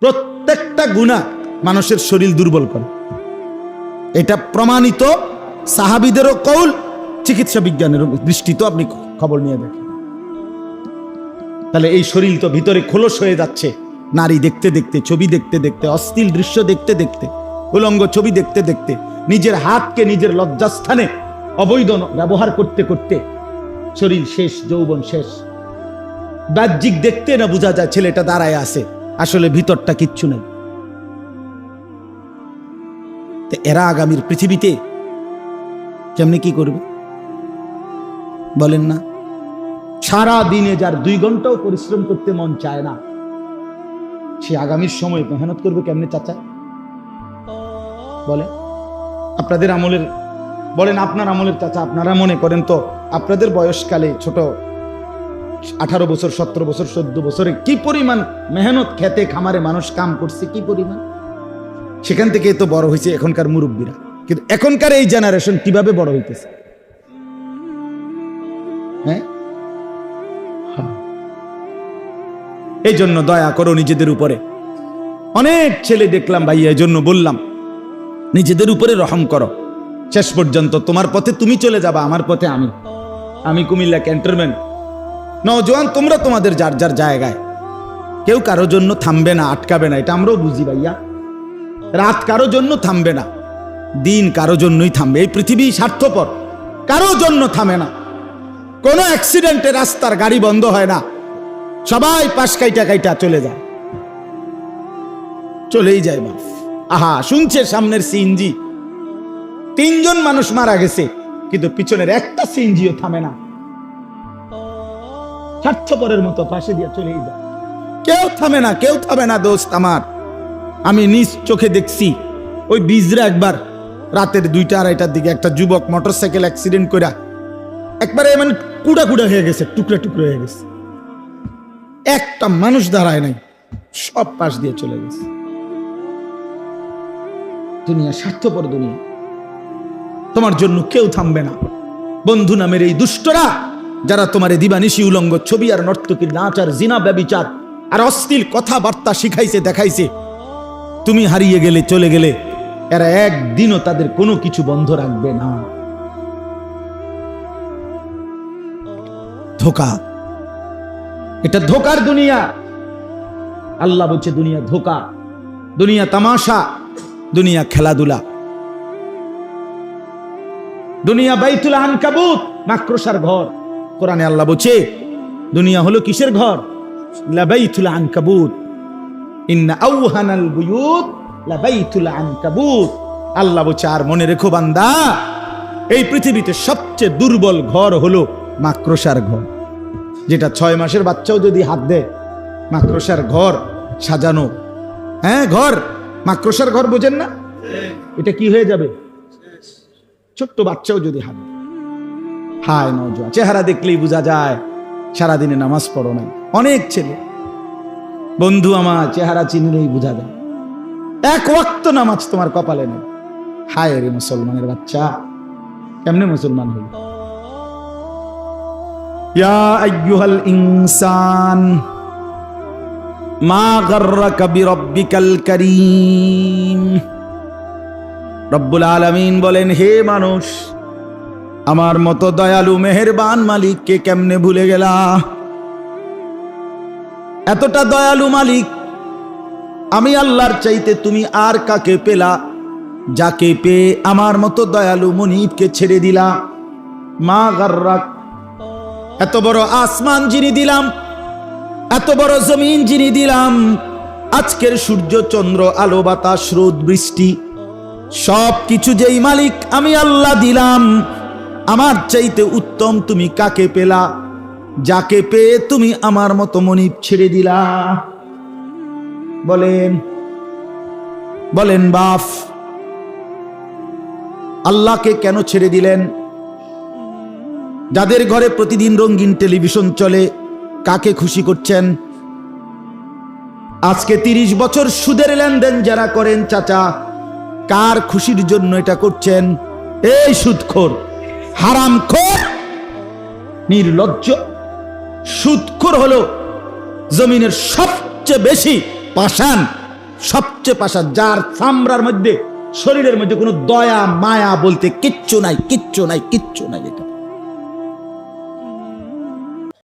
প্রত্যেকটা গুনাহ মানুষের শরীর দুর্বল করে, এটা প্রমাণিত। সাহাবীদেরও কৌল, চিকিৎসা বিজ্ঞানের দৃষ্টিতে আপনি খবর নিয়ে দেখেন। তাহলে এই শরীর তো ভিতরে খোলস হয়ে যাচ্ছে, নারী দেখতে দেখতে, ছবি দেখতে দেখতে, অশ্লীল দৃশ্য দেখতে দেখতে, উলঙ্গ ছবি দেখতে দেখতে, নিজের হাতকে নিজের লজ্জাস্থানে অবৈধ ব্যবহার করতে করতে শরীর শেষ, যৌবন শেষ। বাহ্যিক দেখতে না বোঝা যায় ছেলেটা দাঁড়ায় আছে, আসলে ভিতরটা কিচ্ছু নেই। এরা আগামীর পৃথিবীতে কেমনি কি করবে বলেন না? সারা দিনে যার 2 ঘন্টাও পরিশ্রম করতে মন চায় না, সে আগামীর সময় মেহনত করবে কেমনে চাচা? বলেন আপনাদের আমলের, বলেন আপনার আমলের চাচা, আপনারা মনে করেন তো আপনাদের বয়সকালে ছোট 18 বছর, 17 বছর, 14 বছরে কি পরিমাণ মেহনত খেতে খামারে মানুষ কাম করছে, কি পরিমাণ, সেখান থেকে তো বড় হয়েছে এখনকার মুরব্বীরা। কিন্তু এখনকার এই জেনারেশন কিভাবে বড় হইতেছে? হ্যাঁ, এই জন্য দয়া করো নিজেদের উপরে। অনেক ছেলে দেখলাম ভাইয়া, এই জন্য বললাম নিজেদের উপরে রহম করো। শেষ পর্যন্ত তোমার পথে তুমি চলে যাবা, আমার পথে আমি কুমিল্লা ক্যান্টনমেন্ট। নওজোয়ান তোমরা তোমাদের যার যার জায়গায়, কেউ কারো জন্য থামবে না, আটকাবে না, এটা আমরাও বুঝি ভাইয়া। রাত কারো জন্য থামবে না, দিন কারো জন্যই থামবে। এই পৃথিবী স্বার্থপর, কারো জন্য থামে না। কোনো অ্যাক্সিডেন্টে রাস্তার গাড়ি বন্ধ হয় না, সবাই পাশ কাইটা কাইটা চলে যায়, চলেই যায় বাপ। আহা, শুনছে সামনের সিএনজি, 3 জন মানুষ মারা গেছে, কিন্তু পিছনের একটা সিএনজিও থামে না, স্বার্থপরের মতো পাশে দিয়ে চলেই যায়। কেউ থামে না, কেউ থামে না দোস্ত আমার। আমি নিজ চোখে দেখছি, ওই বিজরা একবার রাতের 2টা-2:30টার দিকে একটা যুবক মোটরসাইকেল অ্যাক্সিডেন্ট করে একবারে মানে কুড়া কুড়া হয়ে গেছে, টুকরা টুকরা হয়ে গেছে, একটা মানুষ দাঁড়ায় নাই, সব পাশ দিয়ে চলে গেছে। দুনিয়া স্বার্থপর দুনিয়া, তোমার জন্য কেউ থামবে না। বন্ধু নামের এই দুষ্টরা যারা তোমার দিবানিশি উলঙ্গ ছবি আর নর্তকীর নাচ আর জিনা ব্যভিচার আর অশ্লীল কথাবার্তা শিখাইছে, দেখাইছে, তুমি হারিয়ে গেলে, চলে গেলে, এরা একদিনও তাদের কোনো কিছু বন্ধ রাখবে না। ধোঁকা, এটা ধোঁকার দুনিয়া। আল্লাহ বলছে দুনিয়া ধোঁকা, দুনিয়া তামাশা, দুনিয়া খেলাধুলা, দুনিয়া বাইতুল আনকাবুত, মাকড়সার ঘর। কোরআনে আল্লাহ বলছে দুনিয়া হলো কিসের ঘর? লাবাইতুল আনকাবুত, ইন্না আওহানাল বুয়ুত লাবাইতুল আনকাবুত। আল্লাহ বলছে আর মনে রেখো বান্দা, এই পৃথিবীতে সবচেয়ে দুর্বল ঘর হলো মাকড়সার ঘর। যেটা 6 মাসের বাচ্চাও যদি হাত দেয়, মাকড়সার ঘর সাজানো, হ্যাঁ ঘর, মাকড়সার ঘর বোঝেন না? এটা কি হয়ে যাবে? ছোট্ট বাচ্চাও যদি হাত দেয়। হায় নওজোয়ান, চেহারা দেখলেই বোঝা যায় সারাদিনে নামাজ পড়ো নাই। অনেক ছেলে বন্ধু আমার চেহারা চিনলেই বোঝা যায় 1 ওয়াক্ত নামাজ তোমার কপালে নেই। হায় রে মুসলমানের বাচ্চা, কেমনে মুসলমান হইল? ইয়া আইয়ুহাল ইনসান মা গাররাকা বিরাব্বিকাল কারীম। রব্বুল আলামিন বলেন, হে মানুষ, আমার মতো দয়ালু মেহেরবান মালিককে কেমনে ভুলে গেলা? এতটা দয়ালু মালিক আমি আল্লাহর চাইতে তুমি আর কাকে পেলা, যাকে পেয়ে আমার মতো দয়ালু মুনিবকে ছেড়ে দিলা? মা গাররাক, এত বড় আসমান যিনি দিলাম, এত বড় জমিন যিনি দিলাম, আজকের সূর্য চন্দ্র আলো বাতাস রোদ বৃষ্টি সব কিছু যেই মালিক আমি আল্লাহ দিলাম, আমার চাইতে উত্তম তুমি কাকে পেলা, যাকে পেয়ে তুমি আমার মতো মনিব ছেড়ে দিলা? বলেন বলেন বাপ, আল্লাহকে কেন ছেড়ে দিলেন? যাদের ঘরে প্রতিদিন রঙিন টেলিভিশন চলে, কাকে খুশি করছেন? আজকে 30 বছর সুদের লেনদেন যারা করেন চাচা, কার খুশির জন্য এটা করছেন? এই সুদখোর, হারামখোর, নির্লজ্জ। সুদখোর হলো জমিনের সবচেয়ে বেশি পাষাণ সবচেয়ে পাশা, যার চামড়ার মধ্যে শরীরের মধ্যে কোনো দয়া মায়া বলতে কিচ্ছু নাই, কিচ্ছু নাই, কিচ্ছু নাই। এটা